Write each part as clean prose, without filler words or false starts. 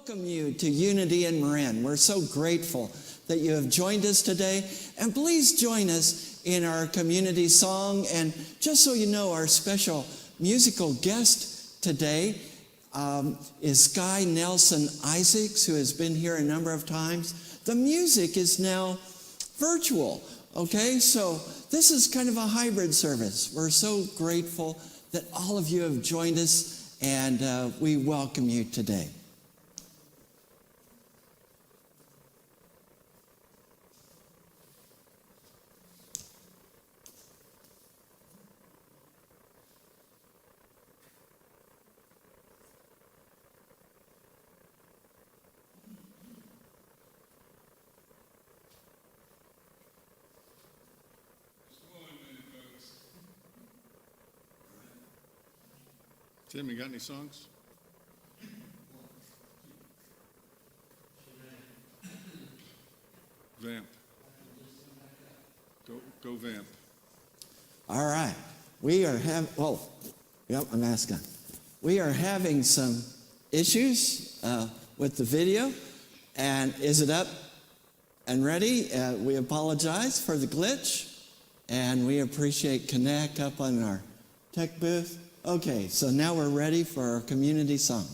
welcome you to Unity in Marin. We're so grateful that you have joined us today. And please join us in our community song. And just so you know, our special musical guest today is Sky Nelson Isaacs, who has been here a number of times. The music is now virtual, okay? So this is kind of a hybrid service. We're so grateful that all of you have joined us, and we welcome you today. Tim, you got any songs? Vamp. Go vamp. All right. We are I'm asking. We are having some issues with the video. And is it up and ready? We apologize for the glitch. And we appreciate Connect up on our tech booth. Okay, so now we're ready for our community song.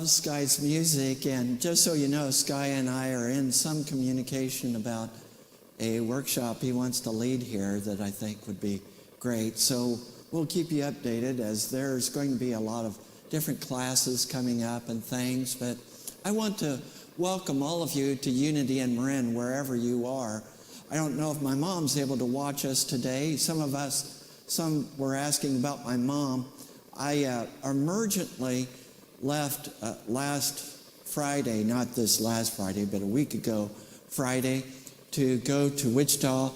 love Sky's music, and just so you know, Sky and I are in some communication about a workshop he wants to lead here that I think would be great. So we'll keep you updated, as there's going to be a lot of different classes coming up and things. But I want to welcome all of you to Unity in Marin, wherever you are. I don't know if my mom's able to watch us today. Some were asking about my mom. I emergently left last Friday, not this last Friday, but a week ago Friday, to go to Wichita.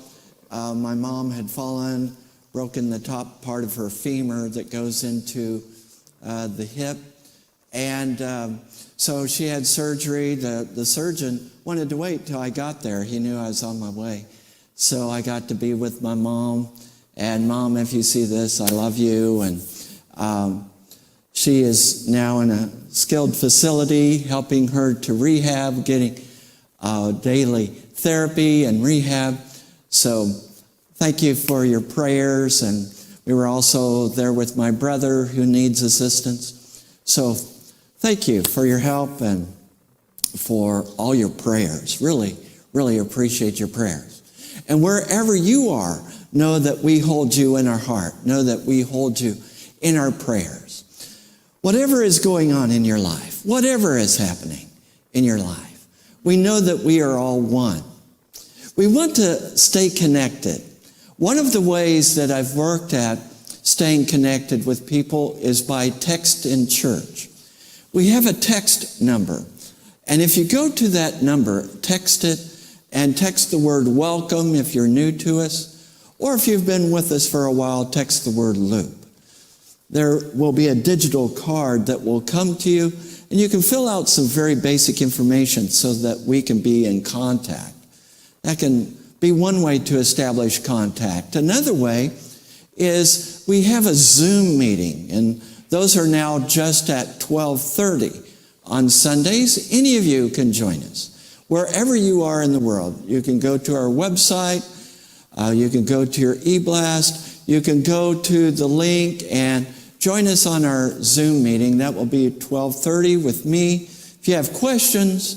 My mom had fallen, broken the top part of her femur that goes into the hip. And so she had surgery. The surgeon wanted to wait till I got there. He knew I was on my way. So I got to be with my mom. And Mom, if you see this, I love you. And she is now in a skilled facility, helping her to rehab, getting daily therapy and rehab. So thank you for your prayers. And we were also there with my brother who needs assistance. So thank you for your help and for all your prayers. Really, really appreciate your prayers. And wherever you are, know that we hold you in our heart. Know that we hold you in our prayers. Whatever is going on in your life, whatever is happening in your life, we know that we are all one. We want to stay connected. One of the ways that I've worked at staying connected with people is by text in church. We have a text number. And if you go to that number, text it, and text the word welcome if you're new to us, or if you've been with us for a while, text the word loop. There will be a digital card that will come to you, and you can fill out some very basic information so that we can be in contact. That can be one way to establish contact. Another way is we have a Zoom meeting, and those are now just at 12:30 on Sundays. Any of you can join us. Wherever you are in the world, you can go to our website, you can go to your e-blast, you can go to the link and join us on our Zoom meeting. That will be at 12:30 with me. If you have questions,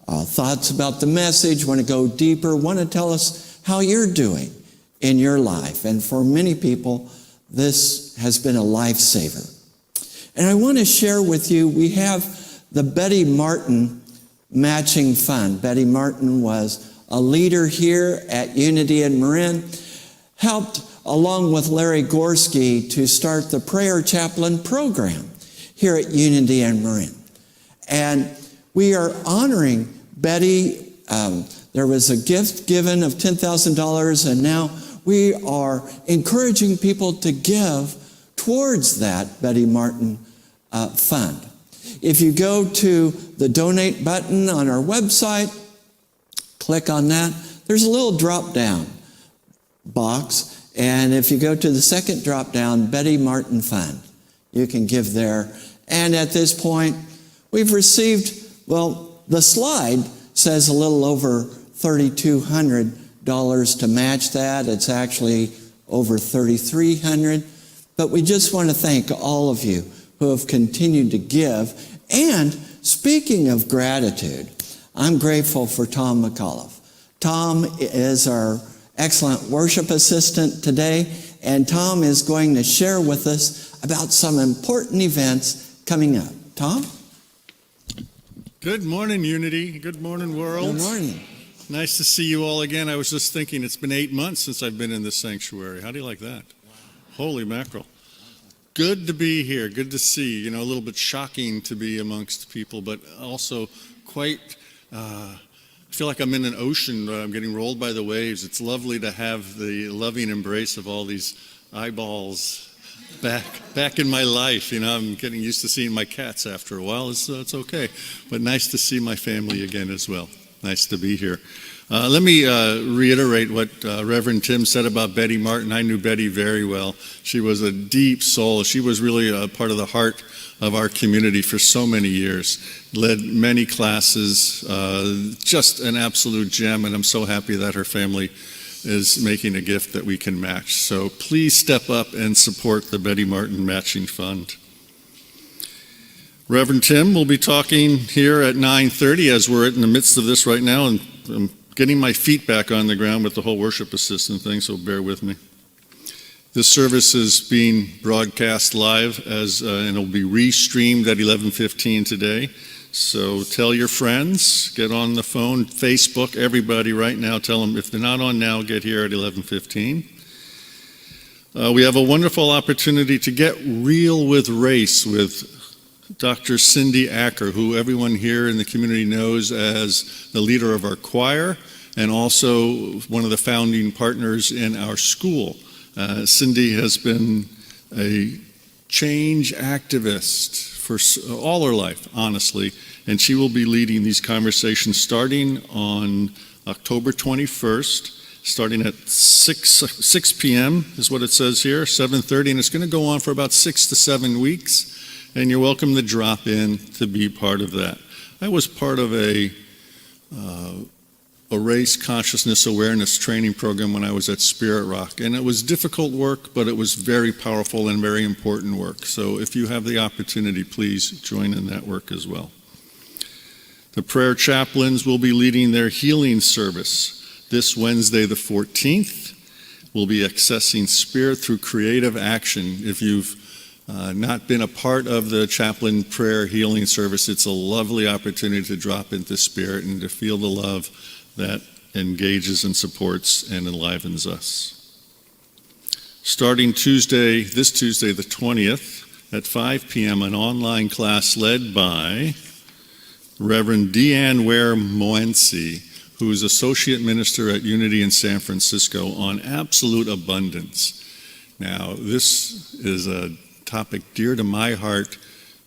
thoughts about the message, want to go deeper, want to tell us how you're doing in your life. And for many people, this has been a lifesaver. And I want to share with you, we have the Betty Martin Matching Fund. Betty Martin was a leader here at Unity in Marin, helped along with Larry Gorski to start the Prayer Chaplain program here at Unity in Marin. And we are honoring Betty. There was a gift given of $10,000, and now we are encouraging people to give towards that Betty Martin fund. If you go to the donate button on our website, click on that, there's a little drop-down box. And if you go to the second drop-down, Betty Martin Fund, you can give there. And at this point, we've received, the slide says a little over $3,200 to match that. It's actually over $3,300. But we just want to thank all of you who have continued to give. And speaking of gratitude, I'm grateful for Tom McAuliffe. Tom is our excellent worship assistant today, and Tom is going to share with us about some important events coming up. Tom? Good morning, Unity. Good morning, world. Good morning. Nice to see you all again. I was just thinking, it's been 8 months since I've been in this sanctuary. How do you like that? Wow. Holy mackerel. Good to be here. Good to see. A little bit shocking to be amongst people, but also quite, I feel like I'm in an ocean. I'm getting rolled by the waves. It's lovely to have the loving embrace of all these eyeballs back in my life. I'm getting used to seeing my cats after a while. It's okay. But nice to see my family again as well. Nice to be here. Let me reiterate what Reverend Tim said about Betty Martin. I knew Betty very well. She was a deep soul. She was really a part of the heart of our community for so many years. Led many classes, just an absolute gem, and I'm so happy that her family is making a gift that we can match. So please step up and support the Betty Martin Matching Fund. Reverend Tim will be talking here at 9:30 as we're in the midst of this right now, and I'm getting my feet back on the ground with the whole worship assistant thing, so bear with me. This service is being broadcast live and it'll be restreamed at 11:15 today. So tell your friends, get on the phone, Facebook, everybody right now. Tell them if they're not on now, get here at 11:15. We have a wonderful opportunity to get real with race with Dr. Cindy Acker, who everyone here in the community knows as the leader of our choir and also one of the founding partners in our school. Cindy has been a change activist for all her life, honestly, and she will be leading these conversations starting on October 21st, starting at 6 p.m. is what it says here, 7:30, and it's going to go on for about 6 to 7 weeks, and you're welcome to drop in to be part of that. I was part of a race consciousness awareness training program when I was at Spirit Rock, and it was difficult work, but it was very powerful and very important work. So if you have the opportunity, please join in that work as well. The prayer chaplains will be leading their healing service this Wednesday the 14th. We'll be accessing spirit through creative action. If you've not been a part of the chaplain prayer healing service, it's a lovely opportunity to drop into spirit and to feel the love that engages and supports and enlivens us. Starting this Tuesday the 20th at 5 p.m., an online class led by Reverend Deanne Ware Moensi, who is Associate Minister at Unity in San Francisco, on absolute abundance. Now, this is a topic dear to my heart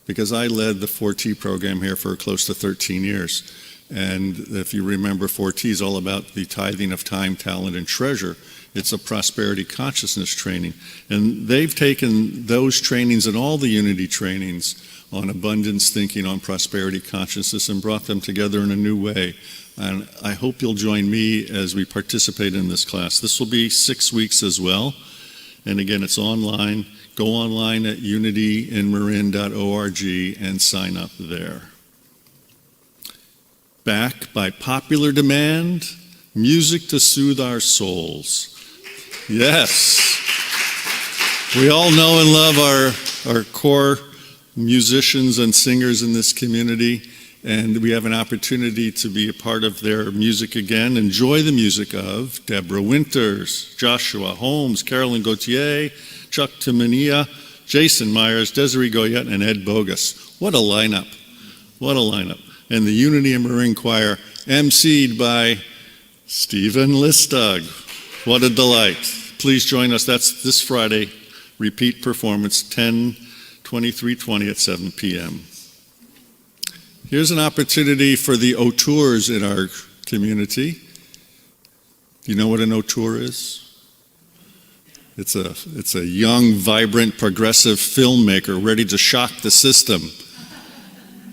because I led the 4T program here for close to 13 years. And if you remember, 4T is all about the tithing of time, talent, and treasure. It's a prosperity consciousness training. And they've taken those trainings and all the Unity trainings on abundance thinking, on prosperity consciousness, and brought them together in a new way. And I hope you'll join me as we participate in this class. This will be 6 weeks as well. And again, it's online. Go online at unityinmarin.org and sign up there. Back by popular demand, music to soothe our souls. Yes. We all know and love our core musicians and singers in this community, and we have an opportunity to be a part of their music again. Enjoy the music of Deborah Winters, Joshua Holmes, Carolyn Gauthier, Chuck Timania, Jason Myers, Desiree Goyette, and Ed Bogus. What a lineup. What a lineup. And the Unity and Marin Choir, emceed by Stephen Listug. What a delight. Please join us. That's this Friday, repeat performance, 10/23/20 at 7 p.m. Here's an opportunity for the auteurs in our community. Do you know what an auteur is? It's a young, vibrant, progressive filmmaker ready to shock the system.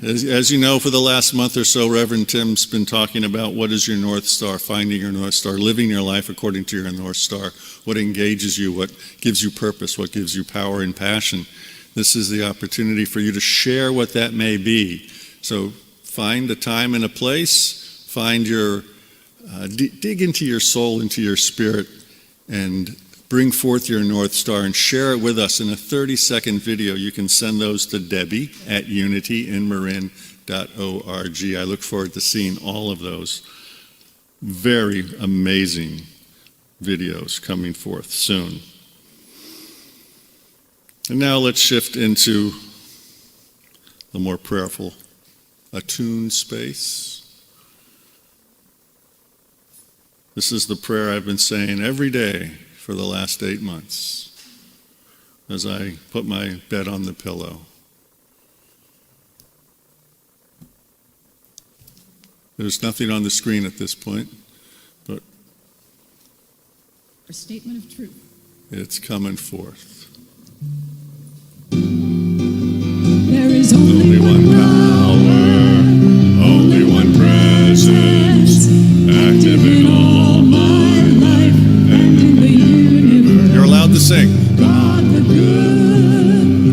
As you know, for the last month or so, Reverend Tim's been talking about what is your North Star, finding your North Star, living your life according to your North Star, what engages you, what gives you purpose, what gives you power and passion. This is the opportunity for you to share what that may be. So find a time and a place, find dig into your soul, into your spirit, and bring forth your North Star and share it with us in a 30-second video. You can send those to Debbie at unityinmarin.org. I look forward to seeing all of those very amazing videos coming forth soon. And now let's shift into the more prayerful, attuned space. This is the prayer I've been saying every day for the last 8 months as I put my bed on the pillow. There's nothing on the screen at this point, but a statement of truth. It's coming forth. There is only one power, only one presence, active in all my life and in the universe. You're allowed to sing. God the good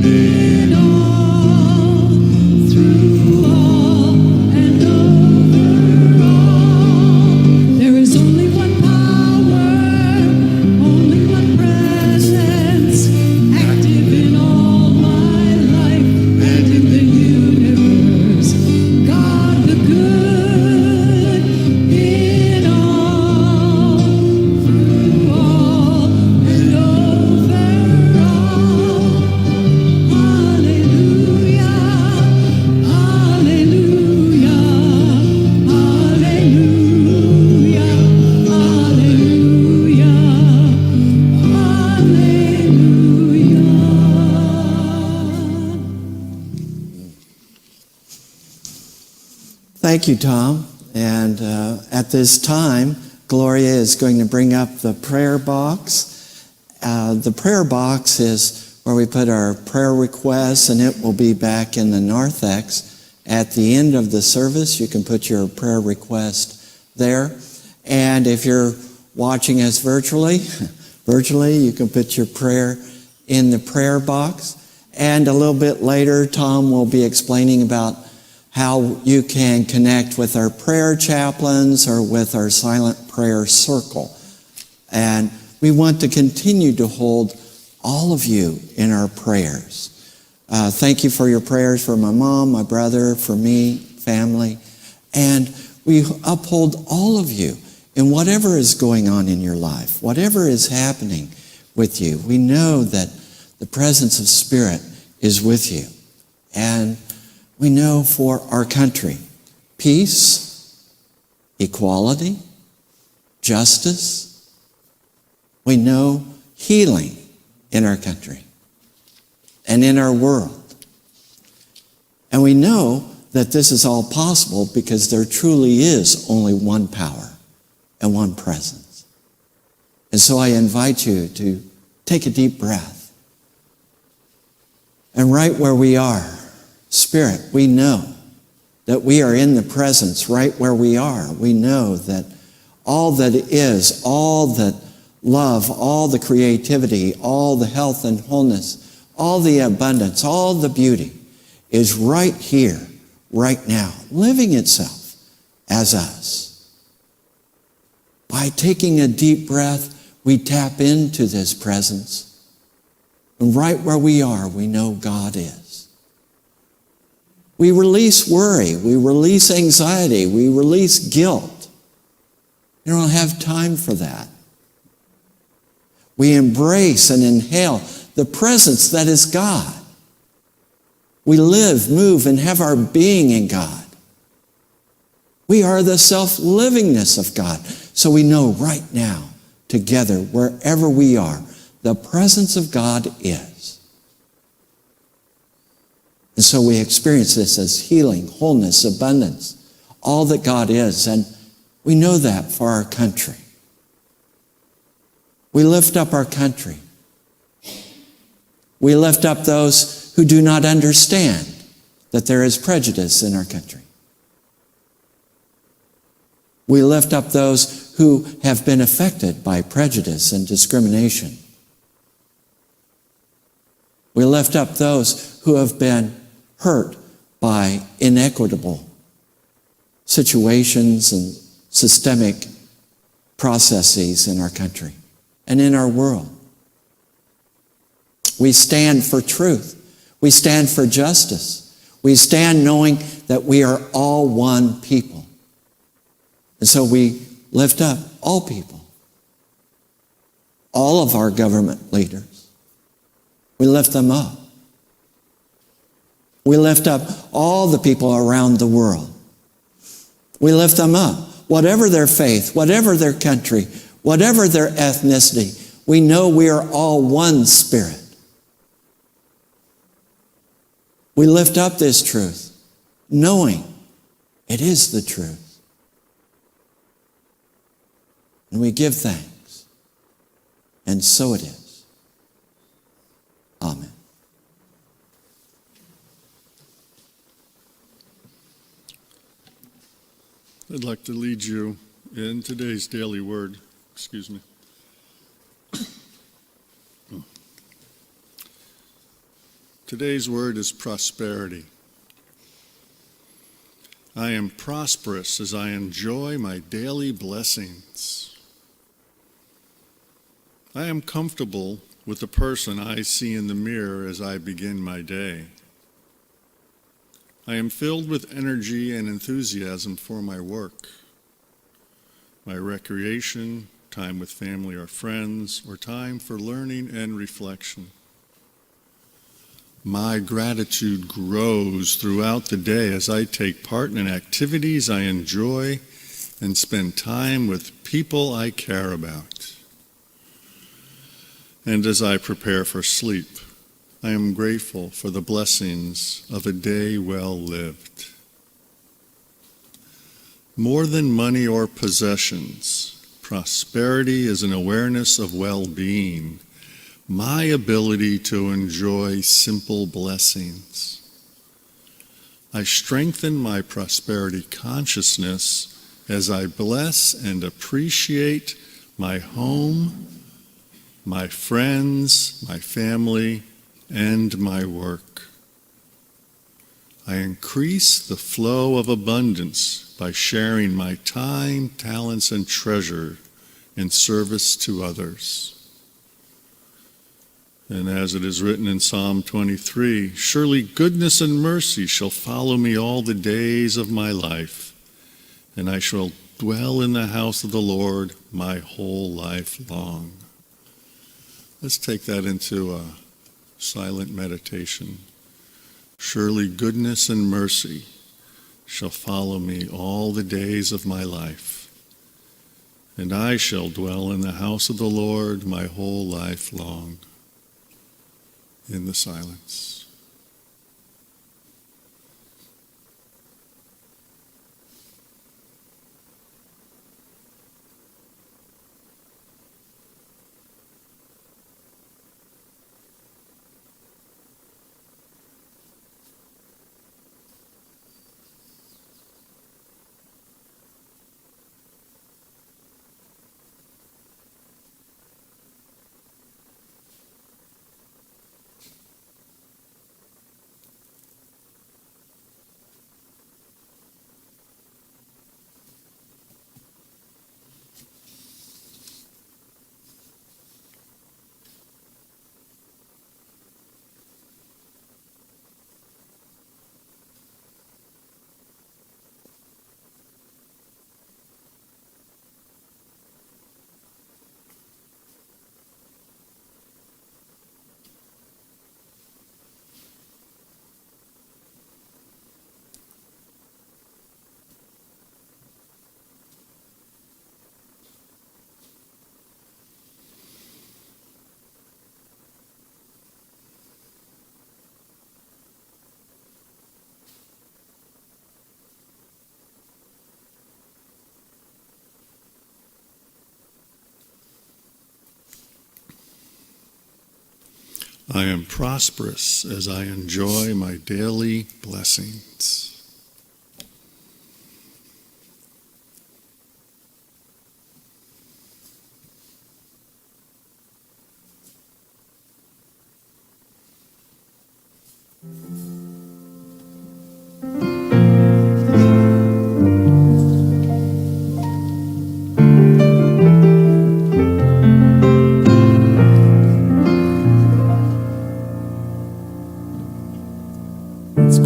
in all Thank you, Tom. And at this time, Gloria is going to bring up the prayer box. The prayer box is where we put our prayer requests, and it will be back in the narthex. At the end of the service, you can put your prayer request there. And if you're watching us virtually, you can put your prayer in the prayer box. And a little bit later, Tom will be explaining about how you can connect with our prayer chaplains or with our silent prayer circle. And we want to continue to hold all of you in our prayers. Thank you for your prayers for my mom, my brother, for me, family. And we uphold all of you in whatever is going on in your life, whatever is happening with you. We know that the presence of Spirit is with you. And we know for our country, peace, equality, justice. We know healing in our country and in our world. And we know that this is all possible because there truly is only one power and one presence. And so I invite you to take a deep breath. And right where we are, Spirit, we know that we are in the presence right where we are. We know that all that is, all that love, all the creativity, all the health and wholeness, all the abundance, all the beauty is right here, right now, living itself as us. By taking a deep breath, we tap into this presence. And right where we are, we know God is. We release worry, we release anxiety, we release guilt. You don't have time for that. We embrace and inhale the presence that is God. We live, move, and have our being in God. We are the self-livingness of God. So we know right now, together, wherever we are, the presence of God is. And so we experience this as healing, wholeness, abundance, all that God is. And we know that for our country. We lift up our country. We lift up those who do not understand that there is prejudice in our country. We lift up those who have been affected by prejudice and discrimination. We lift up those who have been hurt by inequitable situations and systemic processes in our country and in our world. We stand for truth. We stand for justice. We stand knowing that we are all one people. And so we lift up all people, all of our government leaders. We lift them up. We lift up all the people around the world. We lift them up. Whatever their faith, whatever their country, whatever their ethnicity, we know we are all one Spirit. We lift up this truth, knowing it is the truth. And we give thanks. And so it is. Amen. I'd like to lead you in today's daily word. Excuse me. Today's word is prosperity. I am prosperous as I enjoy my daily blessings. I am comfortable with the person I see in the mirror as I begin my day. I am filled with energy and enthusiasm for my work, my recreation, time with family or friends, or time for learning and reflection. My gratitude grows throughout the day as I take part in activities I enjoy and spend time with people I care about. And as I prepare for sleep, I am grateful for the blessings of a day well lived. More than money or possessions, prosperity is an awareness of well-being, my ability to enjoy simple blessings. I strengthen my prosperity consciousness as I bless and appreciate my home, my friends, my family, and my work. I increase the flow of abundance by sharing my time, talents, and treasure in service to others. And as it is written in Psalm 23, surely goodness and mercy shall follow me all the days of my life, and I shall dwell in the house of the Lord my whole life long. Let's take that into a silent meditation. Surely goodness and mercy shall follow me all the days of my life, and I shall dwell in the house of the Lord my whole life long. In the silence. I am prosperous as I enjoy my daily blessings.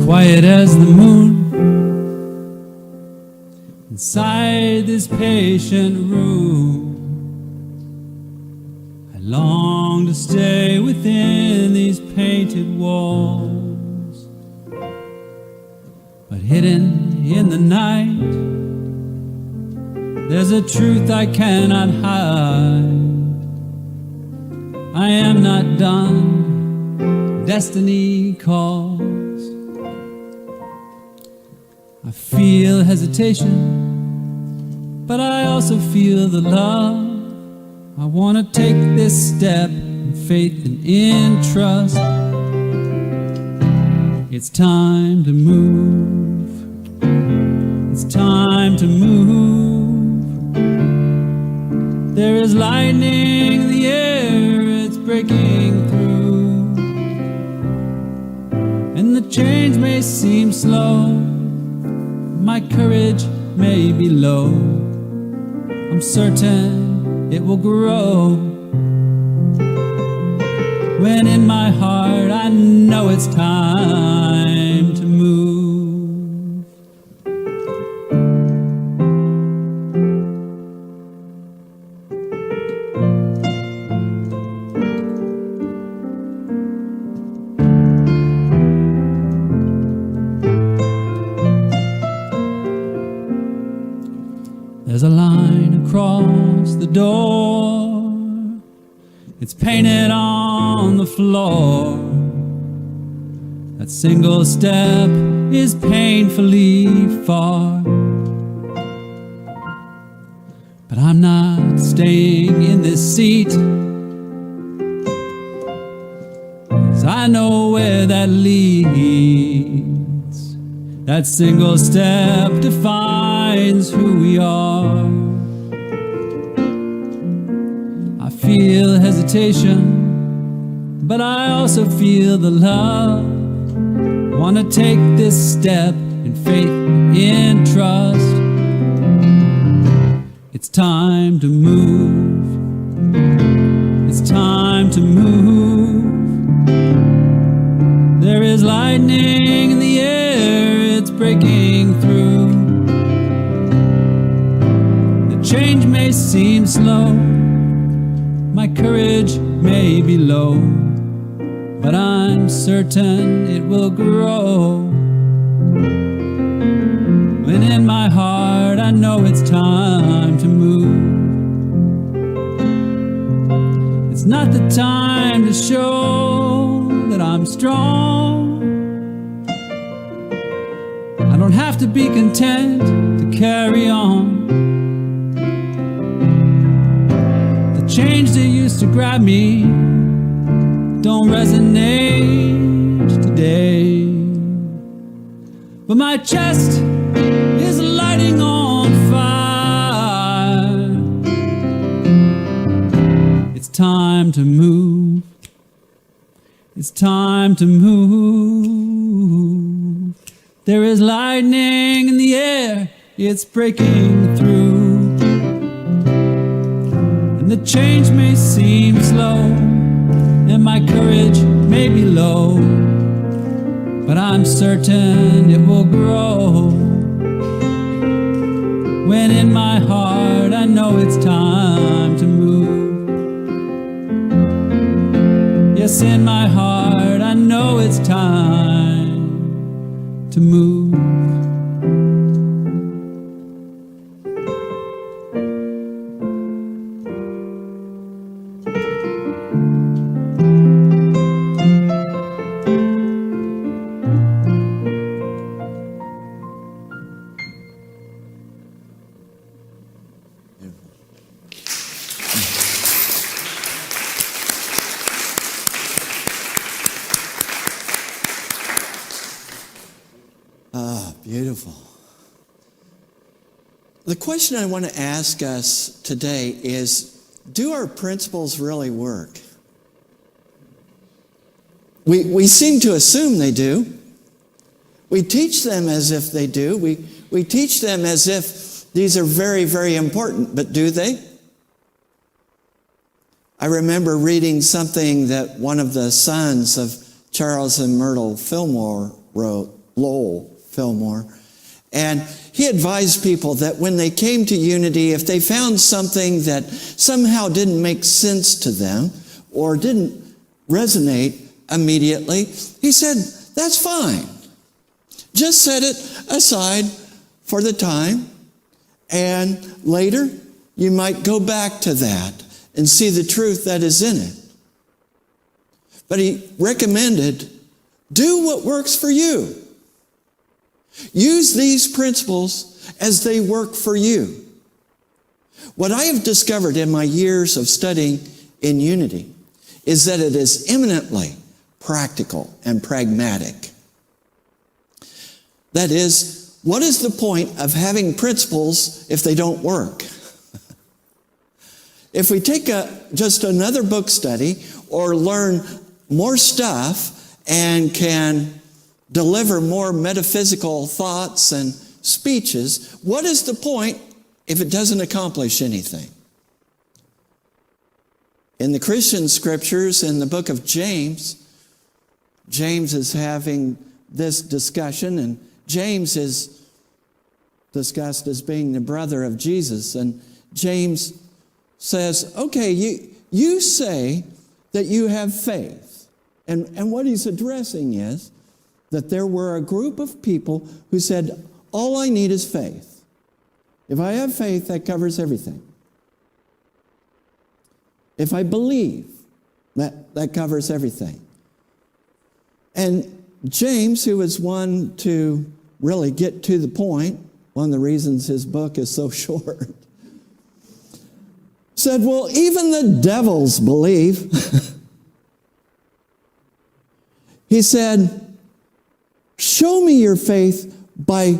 Quiet as the moon inside this patient room. I long to stay within these painted walls, but hidden in the night there's a truth I cannot hide. I am not done, destiny calls. I feel hesitation, but I also feel the love. I want to take this step in faith and in trust. It's time to move. It's time to move. There is lightning in the air, it's breaking through. And the change may seem slow, my courage may be low. I'm certain it will grow. When in my heart I know it's time to move. There's a line across the door, it's painted on the floor. That single step is painfully far. but I'm not staying in this seat, 'cause I know where that leads. That single step defines who we are. I feel hesitation, but I also feel the love. Wanna take this step in faith, in trust. It's time to move. It's time to move. There is lightning in the air, it's breaking through. The change may seem slow, my courage may be low, but I'm certain it will grow. When in my heart I know it's time to move. It's not the time to show that I'm strong. I don't have to be content to carry on. The change that used to grab me don't resonate today, but my chest is lighting on fire. It's time to move. It's time to move. There is lightning in the air, it's breaking through. And the change may seem slow, and my courage may be low, but I'm certain it will grow. When in my heart I know it's time to move. Yes, in my heart I know it's time to move. Beautiful. The question I want to ask us today is, do our principles really work? We seem to assume they do. We teach them as if they do. We teach them as if these are very, very important, but do they? I remember reading something that one of the sons of Charles and Myrtle Fillmore wrote, Lowell Fillmore, and he advised people that when they came to Unity, if they found something that somehow didn't make sense to them or didn't resonate immediately, he said, that's fine. Just set it aside for the time, and later you might go back to that and see the truth that is in it. But he recommended, do what works for you. Use these principles as they work for you. What I have discovered in my years of studying in Unity is that it is eminently practical and pragmatic. That is, what is the point of having principles if they don't work? If we take just another book study or learn more stuff and can deliver more metaphysical thoughts and speeches, what is the point if it doesn't accomplish anything? In the Christian scriptures, in the book of James, James is having this discussion, and James is discussed as being the brother of Jesus. And James says, okay, you say that you have faith. And what he's addressing is that there were a group of people who said, all I need is faith. If I have faith, that covers everything. If I believe, that covers everything. And James, who is one to really get to the point, one of the reasons his book is so short, said, well, even the devils believe. He said, show me your faith by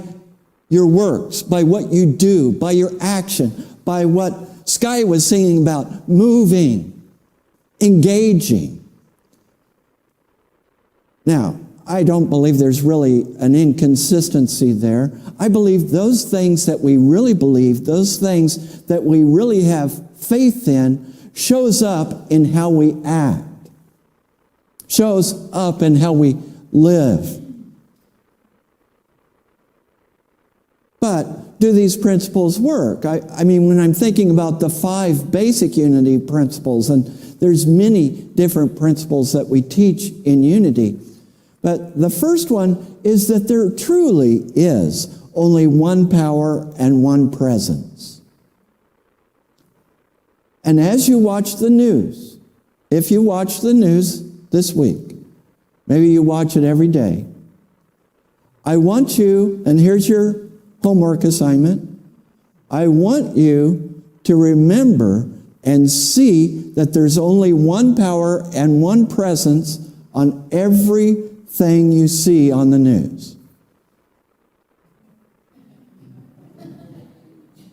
your works, by what you do, by your action, by what Sky was singing about, moving, engaging. Now, I don't believe there's really an inconsistency there. I believe those things that we really believe, those things that we really have faith in, shows up in how we act, shows up in how we live. But do these principles work? I mean, when I'm thinking about the 5 basic unity principles, and there's many different principles that we teach in unity, but the first one is that there truly is only one power and one presence. And as you watch the news, if you watch the news this week, maybe you watch it every day, I want you, and here's your homework assignment, I want you to remember and see that there's only one power and one presence on everything you see on the news.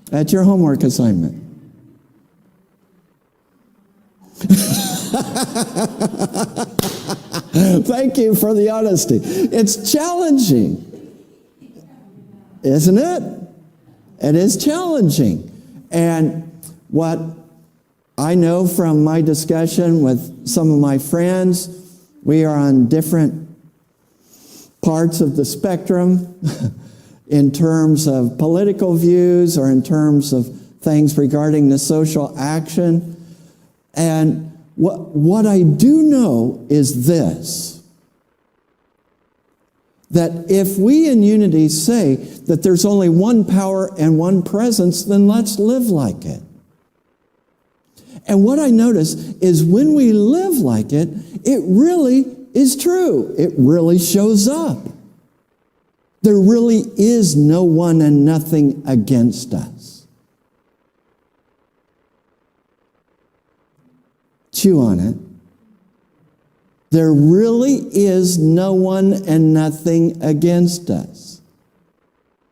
That's your homework assignment. Thank you for the honesty. It's challenging, isn't it? It is challenging. And what I know from my discussion with some of my friends, we are on different parts of the spectrum in terms of political views or in terms of things regarding the social action. And what I do know is this, that if we in unity say that there's only one power and one presence, then let's live like it. And what I notice is when we live like it, it really is true. It really shows up. There really is no one and nothing against us. Chew on it. There really is no one and nothing against us.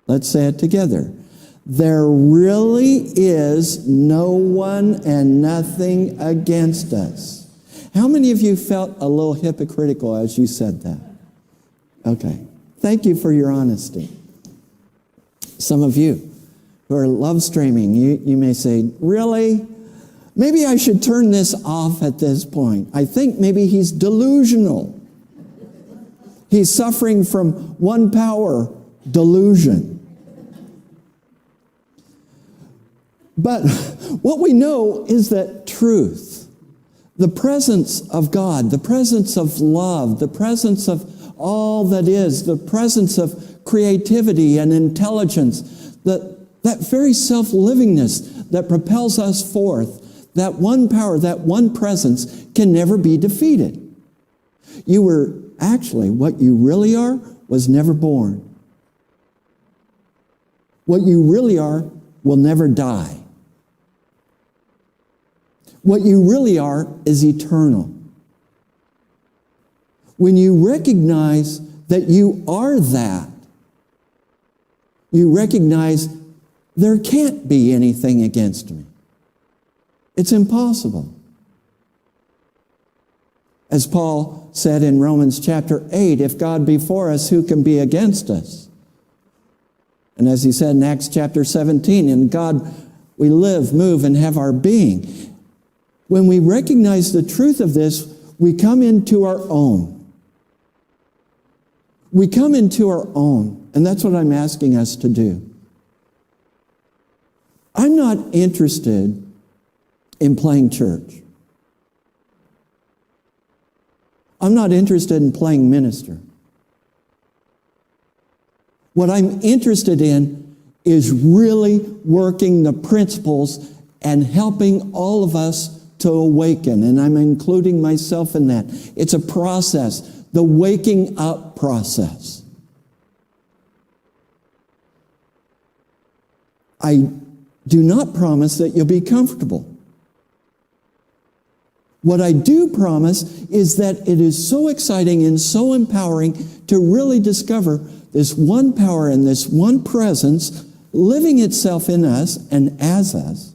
Let's say it together. There really is no one and nothing against us. How many of you felt a little hypocritical as you said that? Okay. Thank you for your honesty. Some of you who are love streaming, you may say, really? Maybe I should turn this off at this point. I think maybe he's delusional. He's suffering from one power delusion. But what we know is that truth, the presence of God, the presence of love, the presence of all that is, the presence of creativity and intelligence, that very self-livingness that propels us forth, that one power, that one presence can never be defeated. You were actually, what you really are was never born. What you really are will never die. What you really are is eternal. When you recognize that you are that, you recognize there can't be anything against me. It's impossible. As Paul said in Romans chapter 8, if God be for us, who can be against us? And as he said in Acts chapter 17, in God we live, move, and have our being. When we recognize the truth of this, we come into our own. We come into our own, and that's what I'm asking us to do. I'm not interested in playing church. I'm not interested in playing minister. What I'm interested in is really working the principles and helping all of us to awaken, and I'm including myself in that. It's a process, the waking up process. I do not promise that you'll be comfortable. What I do promise is that it is so exciting and so empowering to really discover this one power and this one presence living itself in us and as us.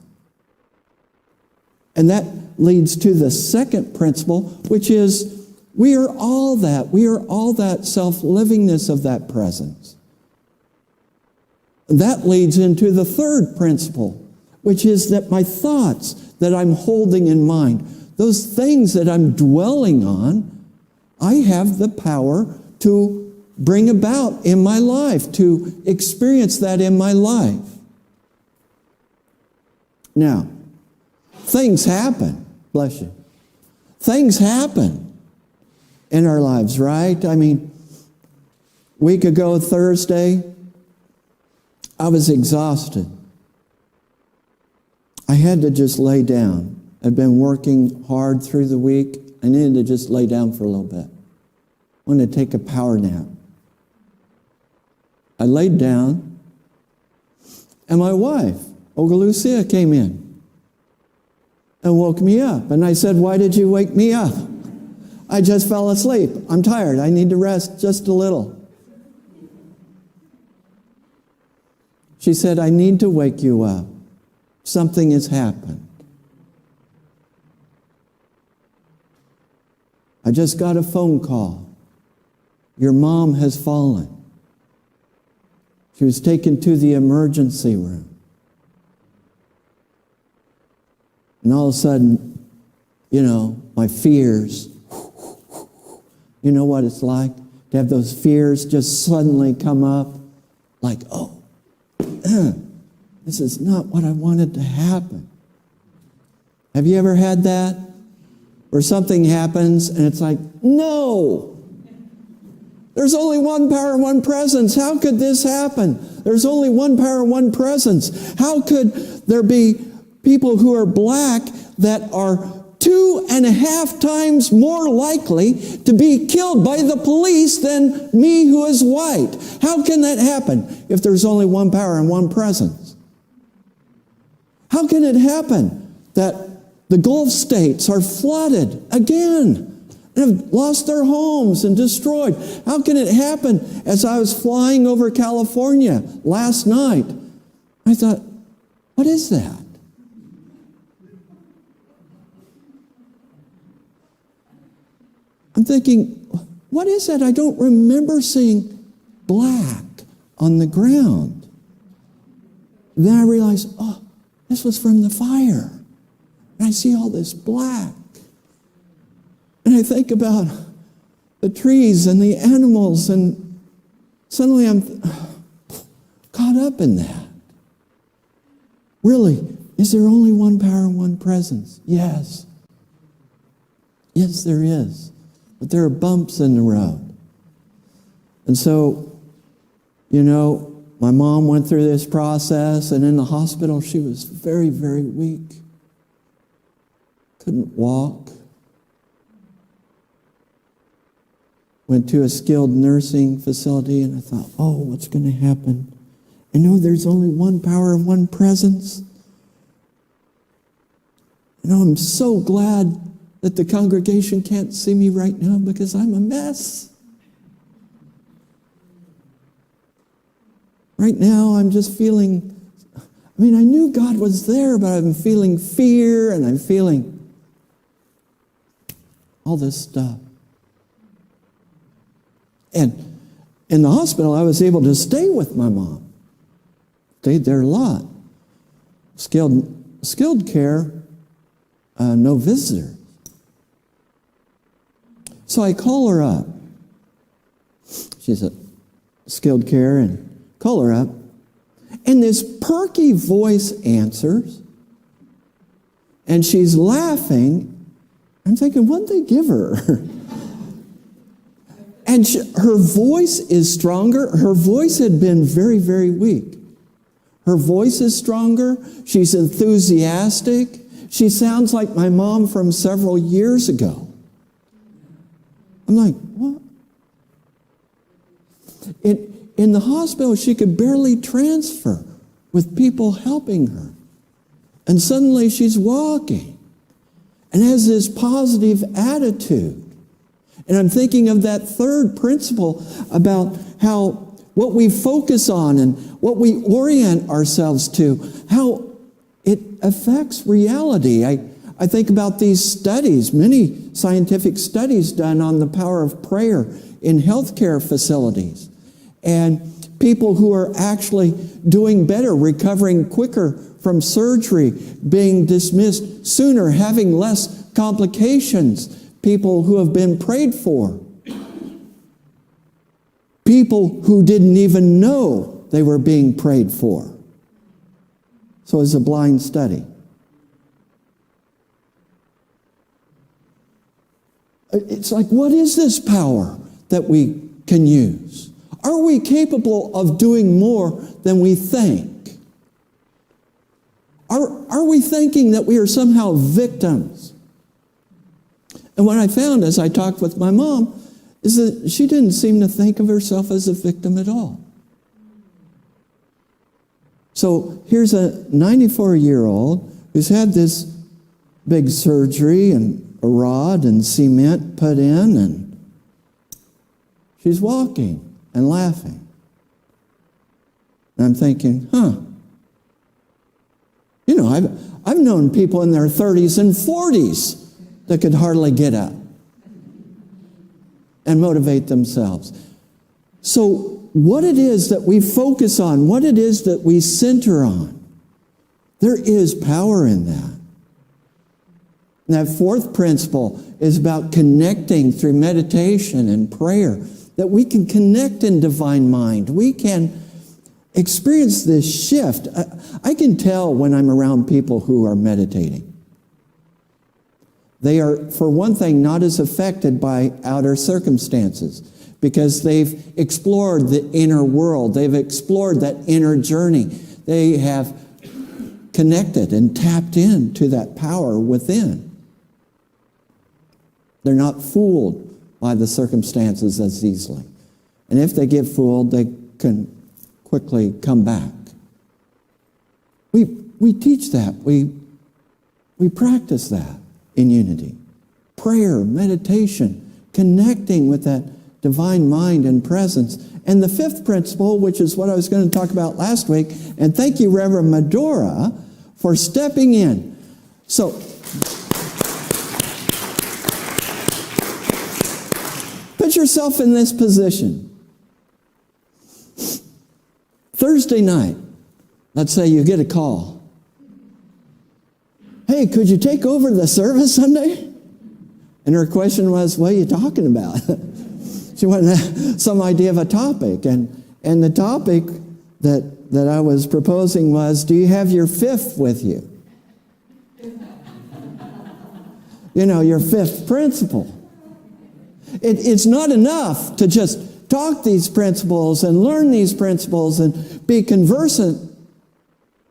And that leads to the second principle, which is we are all that. We are all that self-livingness of that presence. That leads into the third principle, which is that my thoughts that I'm holding in mind, those things that I'm dwelling on, I have the power to bring about in my life, to experience that in my life. Now, things happen. Bless you. Things happen in our lives, right? I mean, a week ago, Thursday, I was exhausted. I had to just lay down. I'd been working hard through the week. I needed to just lay down for a little bit. I wanted to take a power nap. I laid down, and my wife, Olga Lucia, came in and woke me up. And I said, "Why did you wake me up?" "I just fell asleep. I'm tired. I need to rest just a little." She said, "I need to wake you up. Something has happened. I just got a phone call. Your mom has fallen." She was taken to the emergency room. And all of a sudden, my fears, you know what it's like to have those fears just suddenly come up like, oh, this is not what I wanted to happen. Have you ever had that? Where something happens and it's like, no! There's only one power, one presence. How could this happen? There's only one power, one presence. How could there be people who are black that are 2.5 times more likely to be killed by the police than me who is white? How can that happen if there's only one power and one presence? How can it happen that the Gulf states are flooded again and have lost their homes and destroyed? How can it happen? As I was flying over California last night, I thought, what is that? I'm thinking, what is that? I don't remember seeing black on the ground. Then I realized, oh, this was from the fire. And I see all this black. And I think about the trees and the animals, and suddenly I'm caught up in that. Really, is there only one power and one presence? Yes. Yes, there is. But there are bumps in the road. And so, my mom went through this process, and in the hospital, she was very, very weak. Couldn't walk. Went to a skilled nursing facility, and I thought, oh, what's going to happen? I know there's only one power and one presence. I'm so glad that the congregation can't see me right now because I'm a mess. Right now, I'm just feeling, I knew God was there, but I'm feeling fear and I'm feeling all this stuff. And in the hospital, I was able to stay with my mom. Stayed there a lot. Skilled care, no visitor. So I call her up. She's a skilled care, and call her up. And this perky voice answers, and she's laughing. I'm thinking, what'd they give her? And her voice is stronger. Her voice had been very, very weak. Her voice is stronger. She's enthusiastic. She sounds like my mom from several years ago. I'm like, what? In the hospital, she could barely transfer with people helping her. And suddenly she's walking. and has this positive attitude. And I'm thinking of that third principle about how what we focus on and what we orient ourselves to, how it affects reality. I think about these studies, many scientific studies done on the power of prayer in healthcare facilities. And people who are actually doing better, recovering quicker from surgery, being dismissed sooner, having less complications, people who have been prayed for, people who didn't even know they were being prayed for. So it's a blind study. It's like, what is this power that we can use? Are we capable of doing more than we think? Are we thinking that we are somehow victims? And what I found as I talked with my mom is that she didn't seem to think of herself as a victim at all. So here's a 94-year-old who's had this big surgery and a rod and cement put in, and she's walking and laughing. And I'm thinking, you know, I've known people in their 30s and 40s that could hardly get up and motivate themselves. So what it is that we focus on, what it is that we center on, there is power in that. And that fourth principle is about connecting through meditation and prayer, that we can connect in divine mind. We can experience this shift. I can tell when I'm around people who are meditating. They are, for one thing, not as affected by outer circumstances because they've explored the inner world. They've explored that inner journey. They have connected and tapped into that power within. They're not fooled by the circumstances as easily. And if they get fooled, they can quickly come back. We teach that. We practice that in unity. Prayer, meditation, connecting with that divine mind and presence. And the fifth principle, which is what I was going to talk about last week, and thank you, Reverend Medora, for stepping in. So, put yourself in this position. Thursday night, let's say you get a call. Hey, could you take over the service Sunday? And her question was, what are you talking about? She wanted some idea of a topic. And the topic that I was proposing was, do you have your fifth with you? You know, your fifth principle. It's not enough to just talk these principles and learn these principles and be conversant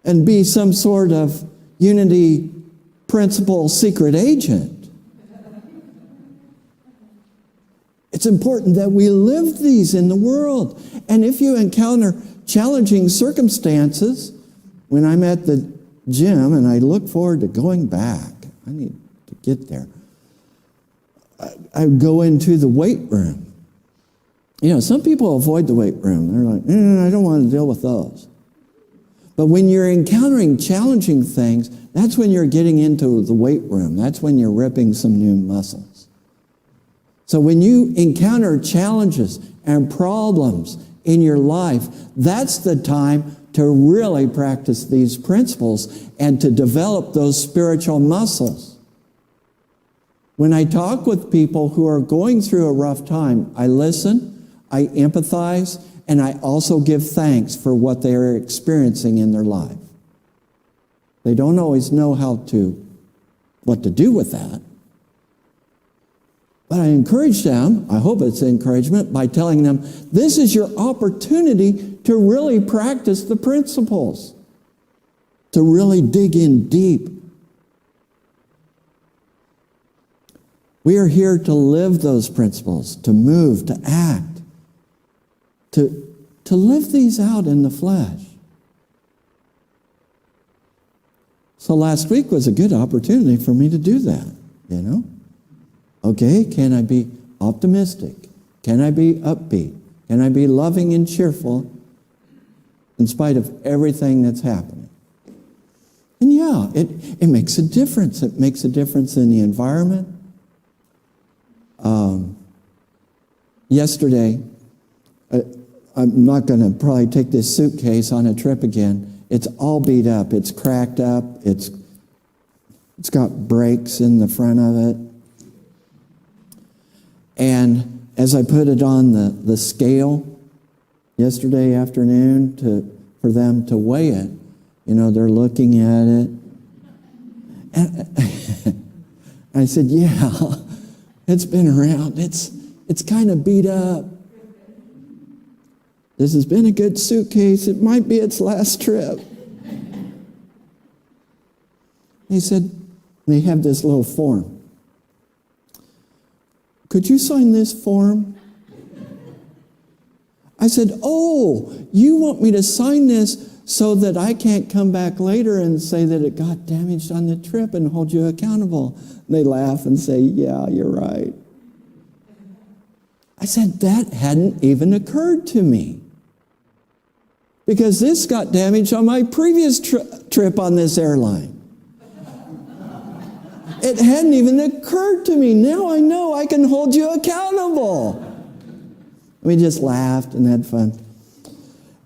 and be some sort of unity principle secret agent. It's important that we live these in the world. And if you encounter challenging circumstances, when I'm at the gym and I look forward to going back, I need to get there. I go into the weight room. You know, some people avoid the weight room. They're like, I don't want to deal with those. But when you're encountering challenging things, that's when you're getting into the weight room. That's when you're ripping some new muscles. So when you encounter challenges and problems in your life, that's the time to really practice these principles and to develop those spiritual muscles. When I talk with people who are going through a rough time, I listen, I empathize, and I also give thanks for what they are experiencing in their life. They don't always know what to do with that. But I encourage them, I hope it's encouragement, by telling them, this is your opportunity to really practice the principles, to really dig in deep. We are here to live those principles, to move, to act, to live these out in the flesh. So last week was a good opportunity for me to do that. you know? Okay, can I be optimistic? Can I be upbeat? Can I be loving and cheerful in spite of everything that's happening? And yeah, it makes a difference. It makes a difference in the environment. Yesterday, I'm not going to probably take this suitcase on a trip again. It's all beat up. It's cracked up. It's got breaks in the front of it. And as I put it on the scale yesterday afternoon for them to weigh it, you know, they're looking at it. And I said, yeah, it's been around. It's kind of beat up. This has been a good suitcase. It might be its last trip. He said, they have this little form. Could you sign this form? I said, oh, you want me to sign this so that I can't come back later and say that it got damaged on the trip and hold you accountable. They laugh and say, yeah, you're right. I said, that hadn't even occurred to me. Because this got damaged on my previous trip on this airline. It hadn't even occurred to me. Now I know I can hold you accountable. We just laughed and had fun.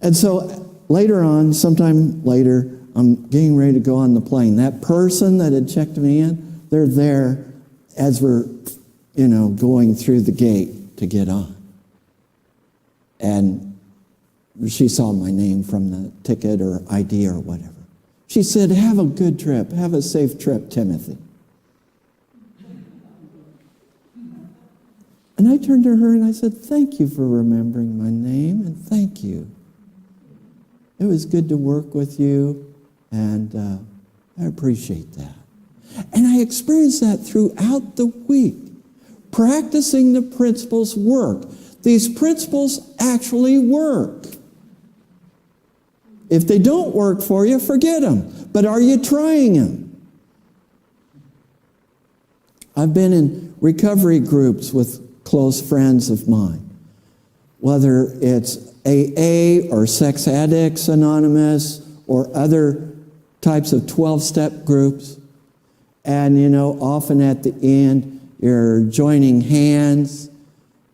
And so later on, sometime later, I'm getting ready to go on the plane. That person that had checked me in, they're there as we're, going through the gate to get on. And she saw my name from the ticket or ID or whatever. She said, have a good trip. Have a safe trip, Timothy. And I turned to her and I said, thank you for remembering my name, and thank you. It was good to work with you, and I appreciate that. And I experienced that throughout the week. Practicing the principles work. These principles actually work. If they don't work for you, forget them. But are you trying them? I've been in recovery groups with close friends of mine, whether it's AA or Sex Addicts Anonymous or other types of 12-step groups. And, often at the end, you're joining hands.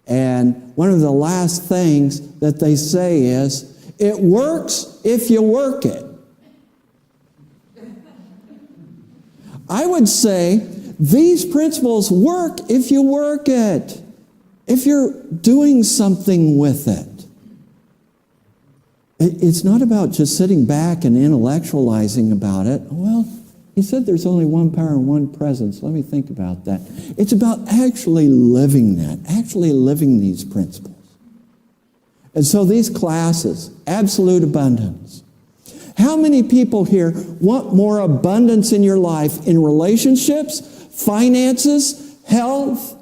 And one of the last things that they say is, it works if you work it. I would say these principles work if you work it. If you're doing something with it. It's not about just sitting back and intellectualizing about it. Well, he said there's only one power and one presence. Let me think about that. It's about actually living that, actually living these principles. And so these classes, absolute abundance. How many people here want more abundance in your life in relationships, finances, health,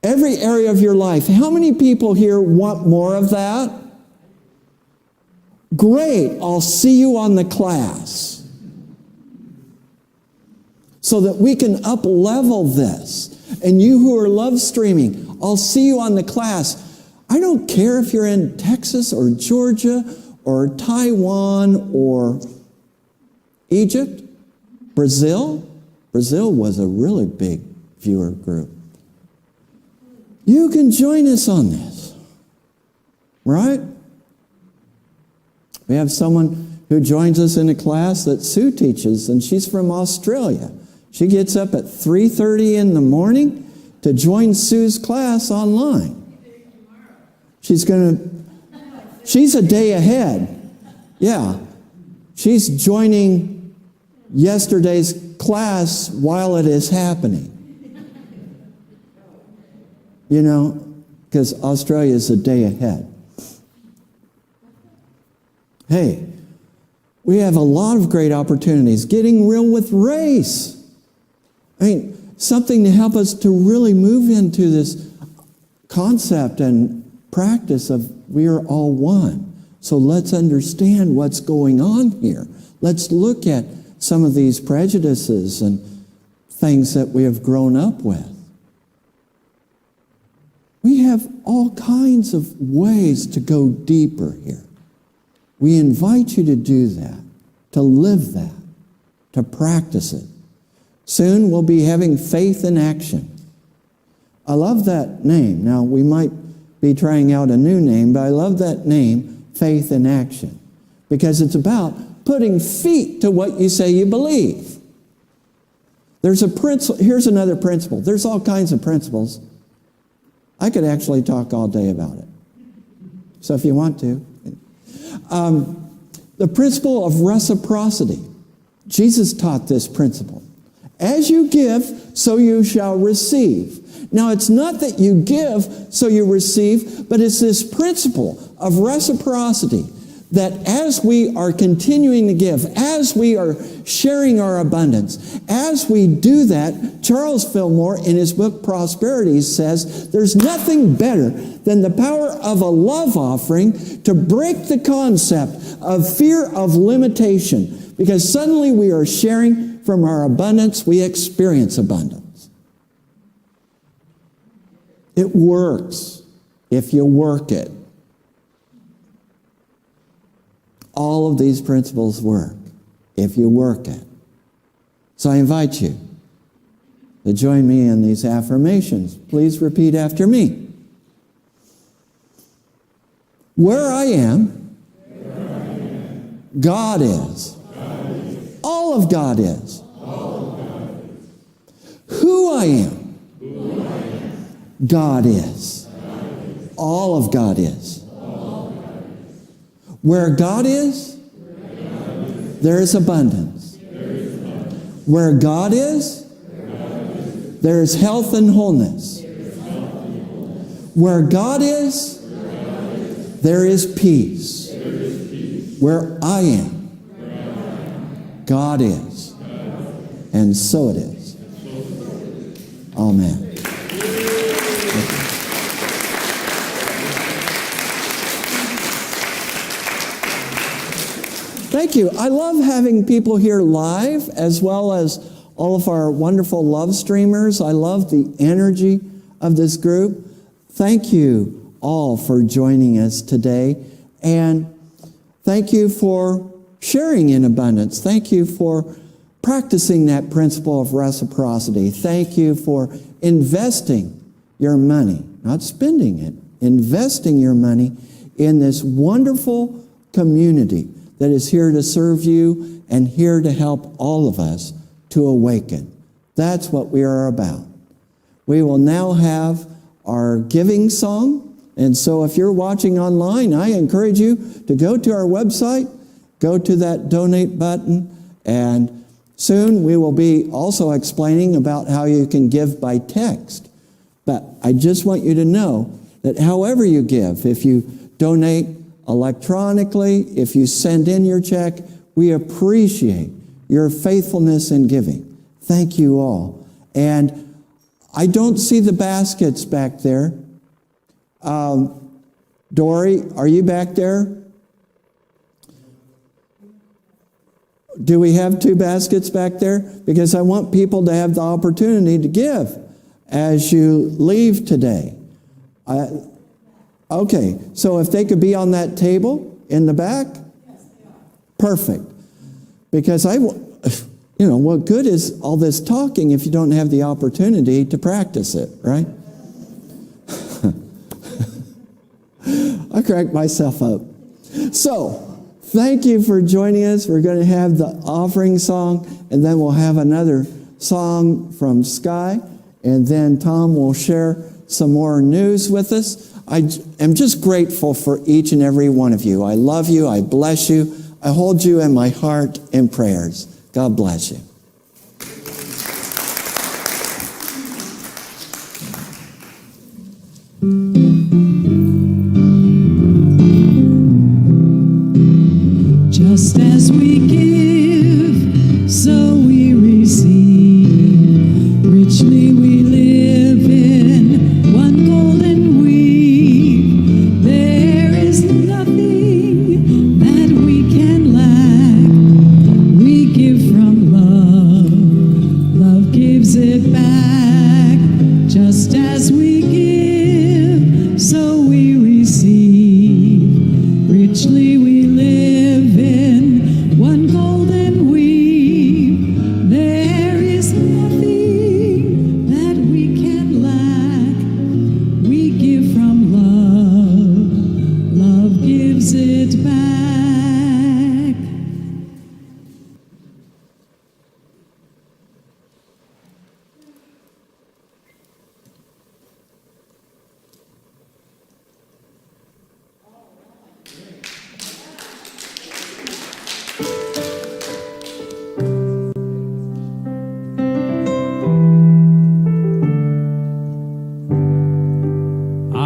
every area of your life? How many people here want more of that? Great, I'll see you on the class. So that we can up-level this. And you who are love streaming, I'll see you on the class. I don't care if you're in Texas or Georgia or Taiwan or Egypt, Brazil. Brazil was a really big viewer group. You can join us on this, right? We have someone who joins us in a class that Sue teaches, and she's from Australia. She gets up at 3:30 in the morning to join Sue's class online. She's a day ahead. Yeah. She's joining yesterday's class while it is happening. Because Australia is a day ahead. Hey, we have a lot of great opportunities. Getting real with race. Something to help us to really move into this concept and practice of we are all one. So let's understand what's going on here. Let's look at some of these prejudices and things that we have grown up with. We have all kinds of ways to go deeper here. We invite you to do that, to live that, to practice it. Soon we'll be having faith in action. I love that name. Now, we might be trying out a new name, but I love that name, Faith in Action, because it's about putting feet to what you say you believe. There's a principle. Here's another principle. There's all kinds of principles. I could actually talk all day about it. So if you want to. The principle of reciprocity. Jesus taught this principle. As you give, so you shall receive. Now, it's not that you give so you receive, but it's this principle of reciprocity that as we are continuing to give, as we are sharing our abundance, as we do that, Charles Fillmore in his book Prosperity says, there's nothing better than the power of a love offering to break the concept of fear of limitation, because suddenly we are sharing from our abundance, we experience abundance. It works if you work it. All of these principles work if you work it. So I invite you to join me in these affirmations. Please repeat after me. Where I am, God is. All of God is. Who I am, God is. All of God is. Where God is, there is abundance. Where God is, there is health and wholeness. Where God is, there is peace. Where I am, God is. And so it is. Amen. Thank you. I love having people here live, as well as all of our wonderful love streamers. I love the energy of this group. Thank you all for joining us today. And thank you for sharing in abundance. Thank you for practicing that principle of reciprocity. Thank you for investing your money, not spending it, investing your money in this wonderful community that is here to serve you and here to help all of us to awaken. That's what we are about. We will now have our giving song. And so if you're watching online, I encourage you to go to our website, go to that donate button, and soon we will be also explaining about how you can give by text. But I just want you to know that however you give, if you donate electronically, if you send in your check, we appreciate your faithfulness in giving. Thank you all. And I don't see the baskets back there. Dory, are you back there? Do we have 2 baskets back there? Because I want people to have the opportunity to give as you leave today. Okay, so if they could be on that table in the back, perfect. Because what good is all this talking if you don't have the opportunity to practice it, right? I cracked myself up. So, thank you for joining us. We're going to have the offering song, and then we'll have another song from Sky, and then Tom will share some more news with us. I am just grateful for each and every one of you. I love you. I bless you. I hold you in my heart in prayers. God bless you. Just as we give, so we receive. Richly we live in one golden weave. There is nothing that we can lack. We give from love. Love gives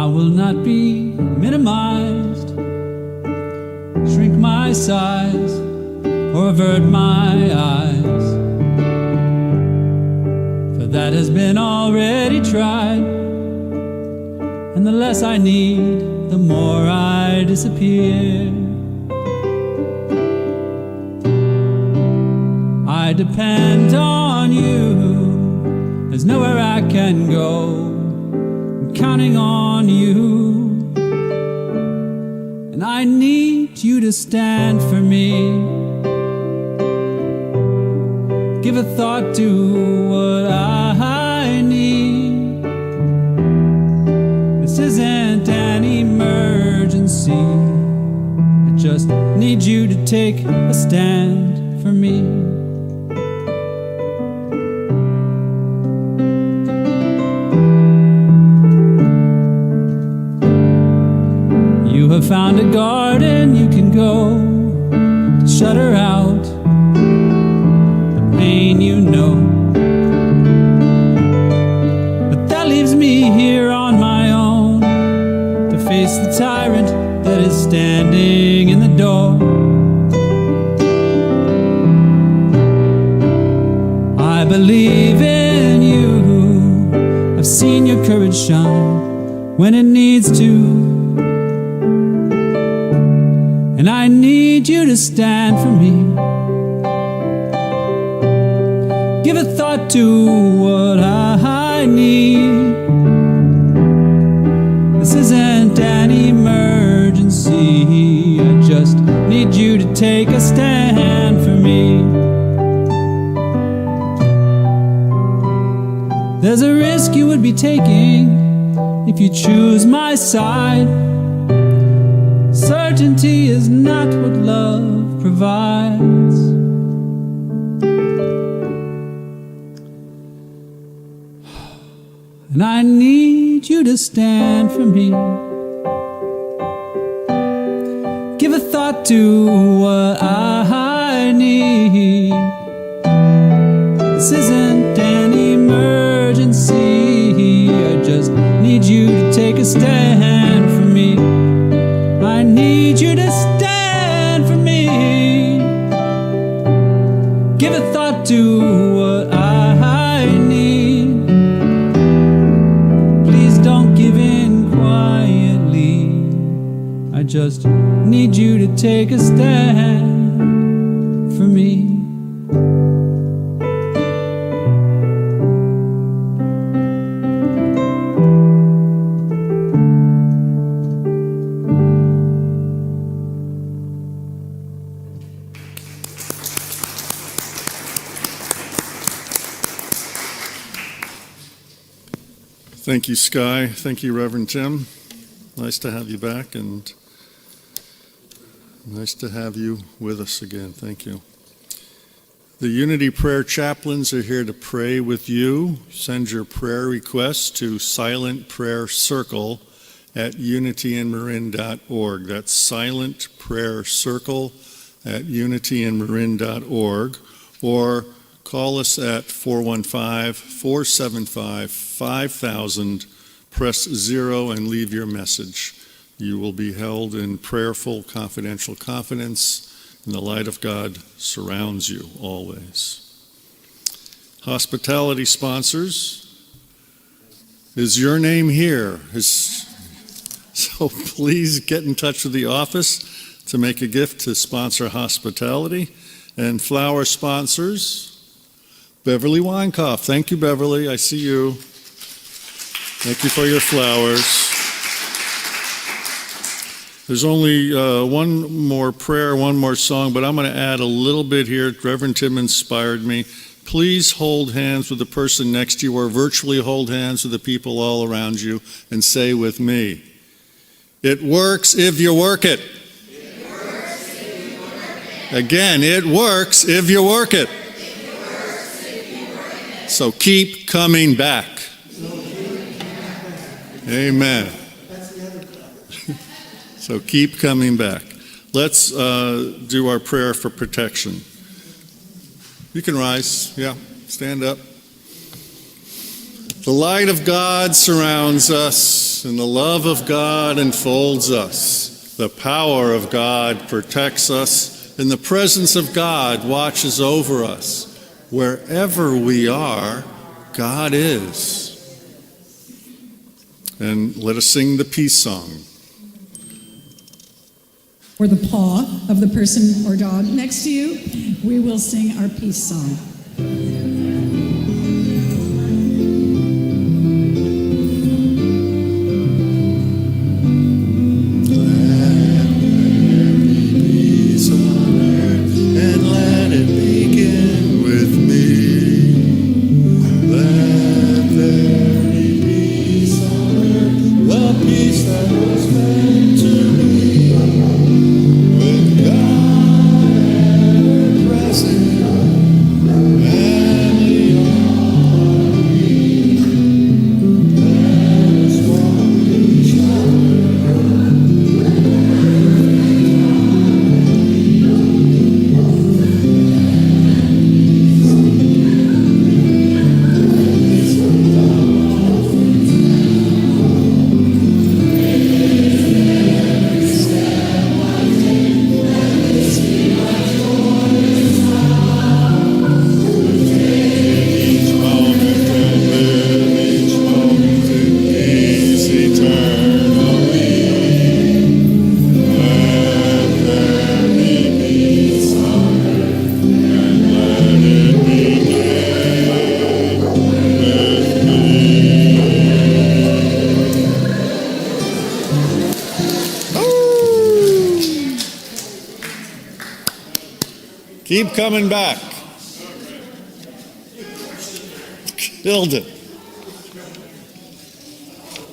I will not be minimized, shrink my size, or avert my eyes, for that has been already tried. And the less I need, the more I disappear. I depend on you, there's nowhere I can go. I'm counting on you, and I need you to stand for me. Give a thought to what I need. This isn't an emergency. I just need you to take a stand for me. You have found a garden you can go to shut her out, the pain you know. But that leaves me here on my own to face the tyrant that is standing in the door. I believe in you, I've seen your courage shine when it needs to. And I need you to stand for me. Give a thought to what I need. This isn't an emergency. I just need you to take a stand for me. There's a risk you would be taking if you choose my side. Certainty is not what love provides. And I need you to stand for me. Give a thought to what I need. This isn't an emergency. I just need you to take a stand for me. I need you to stand for me. Give a thought to what I need. Please don't give in quietly. I just need you to take a stand for me. Thank you, Sky. Thank you, Reverend Tim. Nice to have you back, and nice to have you with us again. Thank you. The Unity Prayer Chaplains are here to pray with you. Send your prayer requests to Silent Prayer Circle at unityandmarin.org. That's Silent Prayer Circle at unityandmarin.org, or call us at 415-475-5000, press 0 and leave your message. You will be held in prayerful, confidential confidence, and the light of God surrounds you always. Hospitality sponsors, is your name here? So please get in touch with the office to make a gift to sponsor hospitality. And flower sponsors, Beverly Weinkauf. Thank you, Beverly. I see you. Thank you for your flowers. There's only one more prayer, one more song, but I'm going to add a little bit here. Reverend Tim inspired me. Please hold hands with the person next to you, or virtually hold hands with the people all around you, and say with me, it works if you work it. It works if you work it. Again, it works if you work it. So keep coming back. Amen. So keep coming back. Let's do our prayer for protection. You can rise. Yeah, stand up. The light of God surrounds us, and the love of God enfolds us. The power of God protects us, and the presence of God watches over us. Wherever we are, God is. And let us sing the peace song. Or the paw of the person or dog next to you, we will sing our peace song. Keep coming back. Killed it.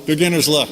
Beginner's luck.